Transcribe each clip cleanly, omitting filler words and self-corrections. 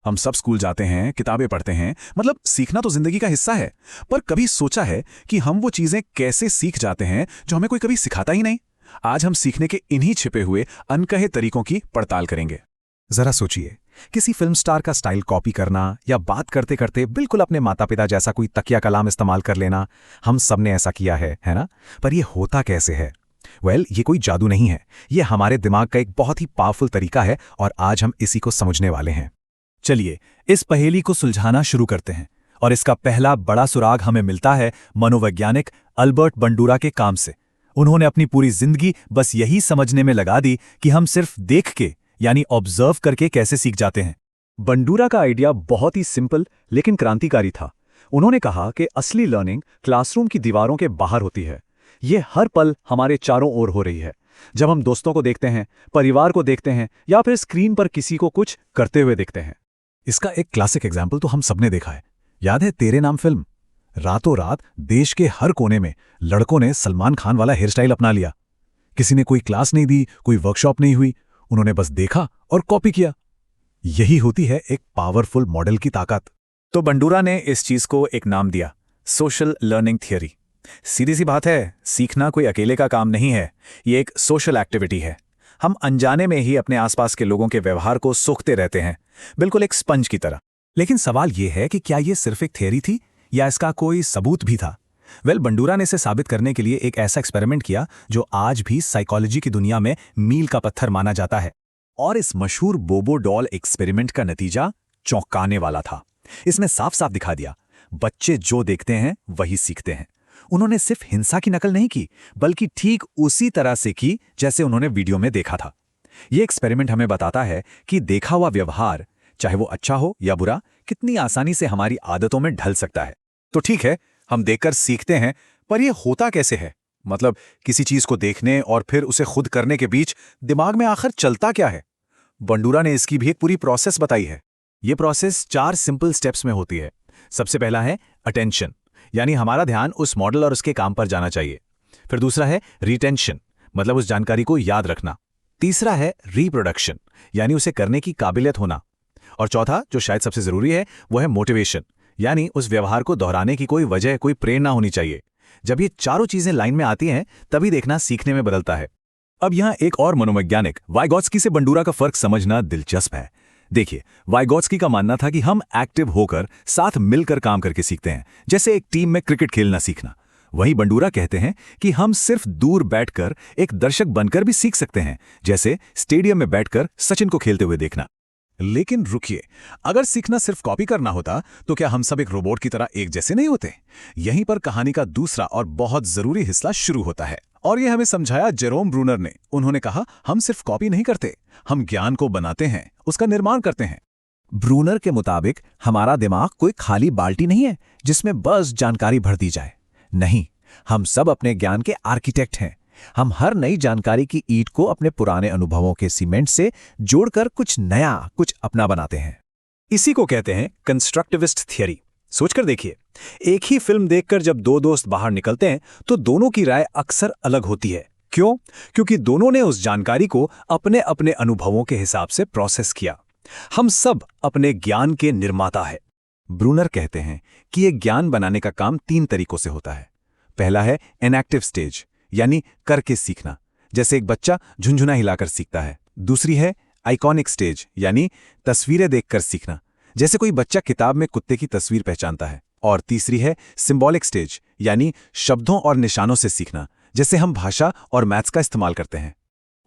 हम सब स्कूल जाते हैं, किताबें पढ़ते हैं, मतलब सीखना तो जिंदगी का हिस्सा है। पर कभी सोचा है कि हम वो चीजें कैसे सीख जाते हैं जो हमें कोई कभी सिखाता ही नहीं? आज हम सीखने के इन्हीं छिपे हुए अनकहे तरीकों की पड़ताल करेंगे। जरा सोचिए, किसी फिल्म स्टार का स्टाइल कॉपी करना या बात करते करते बिल्कुल अपने माता पिता जैसा कोई तकिया कलाम इस्तेमाल कर लेना। हम सब ने ऐसा किया है ना? पर यह होता कैसे है? ये कोई जादू नहीं है, ये हमारे दिमाग का एक बहुत ही पावरफुल तरीका है और आज हम इसी को समझने वाले हैं। चलिए इस पहेली को सुलझाना शुरू करते हैं। और इसका पहला बड़ा सुराग हमें मिलता है मनोवैज्ञानिक अल्बर्ट बंडूरा के काम से। उन्होंने अपनी पूरी जिंदगी बस यही समझने में लगा दी कि हम सिर्फ देख के यानी ऑब्जर्व करके कैसे सीख जाते हैं। बंडूरा का आइडिया बहुत ही सिंपल लेकिन क्रांतिकारी था। उन्होंने कहा कि असली लर्निंग क्लासरूम की दीवारों के बाहर होती है। ये हर पल हमारे चारों ओर हो रही है। जब हम दोस्तों को देखते हैं, परिवार को देखते हैं या फिर स्क्रीन पर किसी को कुछ करते हुए देखते हैं। इसका एक क्लासिक एग्जाम्पल तो हम सबने देखा है। याद है तेरे नाम फिल्म? रातों रात देश के हर कोने में लड़कों ने सलमान खान वाला हेयर स्टाइल अपना लिया। किसी ने कोई क्लास नहीं दी, कोई वर्कशॉप नहीं हुई, उन्होंने बस देखा और कॉपी किया। यही होती है एक पावरफुल मॉडल की ताकत। तो बंडूरा ने इस चीज को एक नाम दिया, सोशल लर्निंग थियरी। सीधी सी बात है, सीखना कोई अकेले का काम नहीं है, ये एक सोशल एक्टिविटी है। हम अनजाने में ही अपने आसपास के लोगों के व्यवहार को सोखते रहते हैं, बिल्कुल एक स्पंज की तरह। लेकिन सवाल यह है कि क्या यह सिर्फ एक थियरी थी या इसका कोई सबूत भी था? बंडूरा ने इसे साबित करने के लिए एक ऐसा एक्सपेरिमेंट किया जो आज भी साइकोलॉजी की दुनिया में मील का पत्थर माना जाता है। और इस मशहूर बोबो डॉल एक्सपेरिमेंट का नतीजा चौंकाने वाला था। इसने साफ साफ दिखा दिया, बच्चे जो देखते हैं वही सीखते हैं। उन्होंने सिर्फ हिंसा की नकल नहीं की, बल्कि ठीक उसी तरह से की जैसे उन्होंने वीडियो में देखा था। यह एक्सपेरिमेंट हमें बताता है कि देखा हुआ व्यवहार, चाहे वो अच्छा हो या बुरा, कितनी आसानी से हमारी आदतों में ढल सकता है। तो ठीक है, हम देखकर सीखते हैं, पर यह होता कैसे है? मतलब किसी चीज को देखने और फिर उसे खुद करने के बीच दिमाग में आखिर चलता क्या है? बंडूरा ने इसकी भी एक पूरी प्रोसेस बताई है। यह प्रोसेस 4 सिंपल स्टेप्स में होती है। सबसे पहला है अटेंशन, यानी हमारा ध्यान उस मॉडल और उसके काम पर जाना चाहिए। फिर दूसरा है रिटेंशन, मतलब उस जानकारी को याद रखना। तीसरा है रिप्रोडक्शन, यानी उसे करने की काबिलियत होना। और चौथा, जो शायद सबसे जरूरी है, वो है मोटिवेशन, यानी उस व्यवहार को दोहराने की कोई वजह, कोई प्रेरणा होनी चाहिए। जब ये चारों चीजें लाइन में आती हैं, तभी देखना सीखने में बदलता है। अब यहां एक और मनोवैज्ञानिक वाइगोत्स्की से बंडूरा का फर्क समझना दिलचस्प है। देखिए, वाइगोत्स्की का मानना था कि हम एक्टिव होकर साथ मिलकर काम करके सीखते हैं, जैसे एक टीम में क्रिकेट खेलना सीखना। वहीं बंडूरा कहते हैं कि हम सिर्फ दूर बैठकर एक दर्शक बनकर भी सीख सकते हैं, जैसे स्टेडियम में बैठकर सचिन को खेलते हुए देखना। लेकिन रुकिए, अगर सीखना सिर्फ कॉपी करना होता तो क्या हम सब एक रोबोट की तरह एक जैसे नहीं होते? यहीं पर कहानी का दूसरा और बहुत जरूरी हिस्सा शुरू होता है, और यह हमें समझाया जेरोम ब्रूनर ने। उन्होंने कहा, हम सिर्फ कॉपी नहीं करते, हम ज्ञान को बनाते हैं, उसका निर्माण करते हैं। ब्रूनर के मुताबिक हमारा दिमाग कोई खाली बाल्टी नहीं है जिसमें बस जानकारी भर दी जाए। नहीं, हम सब अपने ज्ञान के आर्किटेक्ट हैं। हम हर नई जानकारी की ईंट को अपने पुराने अनुभवों के सीमेंट से जोड़कर कुछ नया, कुछ अपना बनाते हैं। इसी को कहते हैं कंस्ट्रक्टिविस्ट थियरी। सोचकर देखिए, एक ही फिल्म देखकर जब दो दोस्त बाहर निकलते हैं तो दोनों की राय अक्सर अलग होती है। क्यों? क्योंकि दोनों ने उस जानकारी को अपने अपने अनुभवों के हिसाब से प्रोसेस किया। हम सब अपने ज्ञान के निर्माता हैं। ब्रूनर कहते हैं कि यह ज्ञान बनाने का काम 3 तरीकों से होता है। पहला है इनएक्टिव स्टेज, यानी करके सीखना, जैसे एक बच्चा झुनझुना हिलाकर सीखता है। दूसरी है आइकॉनिक स्टेज, यानी तस्वीरें देखकर सीखना, जैसे कोई बच्चा किताब में कुत्ते की तस्वीर पहचानता है। और तीसरी है सिंबॉलिक स्टेज, यानी शब्दों और निशानों से सीखना, जैसे हम भाषा और मैथ्स का इस्तेमाल करते हैं।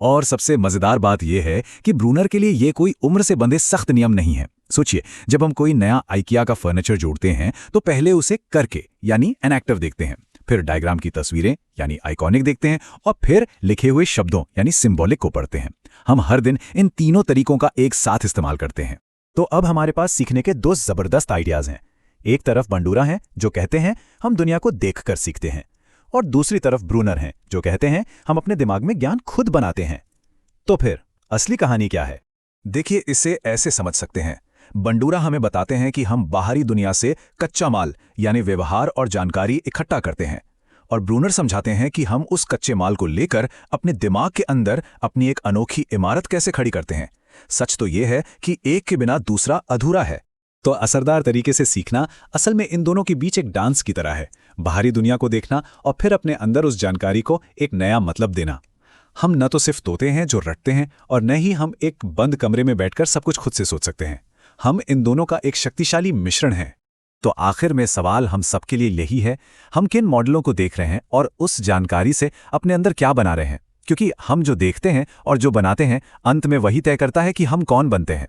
और सबसे मजेदार बात यह है कि ब्रूनर के लिए यह कोई उम्र से बंधे सख्त नियम नहीं है। सोचिए, जब हम कोई नया आइकिया का फर्नीचर जोड़ते हैं तो पहले उसे करके यानी इनएक्टिव देखते हैं, फिर डायग्राम की तस्वीरें यानी आइकॉनिक देखते हैं, और फिर लिखे हुए शब्दों यानी सिंबॉलिक को पढ़ते हैं। हम हर दिन इन तीनों तरीकों का एक साथ इस्तेमाल करते हैं। तो अब हमारे पास सीखने के 2 जबरदस्त आइडियाज हैं। एक तरफ बंडूरा हैं जो कहते हैं हम दुनिया को देखकर सीखते हैं, और दूसरी तरफ ब्रूनर हैं जो कहते हैं हम अपने दिमाग में ज्ञान खुद बनाते हैं। तो फिर असली कहानी क्या है? देखिए, इसे ऐसे समझ सकते हैं। बंडूरा हमें बताते हैं कि हम बाहरी दुनिया से कच्चा माल यानी व्यवहार और जानकारी इकट्ठा करते हैं, और ब्रूनर समझाते हैं कि हम उस कच्चे माल को लेकर अपने दिमाग के अंदर अपनी एक अनोखी इमारत कैसे खड़ी करते हैं, सच तो यह है कि एक के बिना दूसरा अधूरा है। तो असरदार तरीके से सीखना असल में इन दोनों के बीच एक डांस की तरह है, बाहरी दुनिया को देखना और फिर अपने अंदर उस जानकारी को एक नया मतलब देना। हम न तो सिर्फ तोते हैं जो रटते हैं और न ही हम एक बंद कमरे में बैठकर सब कुछ खुद से सोच सकते हैं। हम इन दोनों का एक शक्तिशाली मिश्रण है। तो आखिर में सवाल हम सबके लिए यही है, हम किन मॉडलों को देख रहे हैं और उस जानकारी से अपने अंदर क्या बना रहे हैं, क्योंकि हम जो देखते हैं और जो बनाते हैं अंत में वही तय करता है कि हम कौन बनते हैं।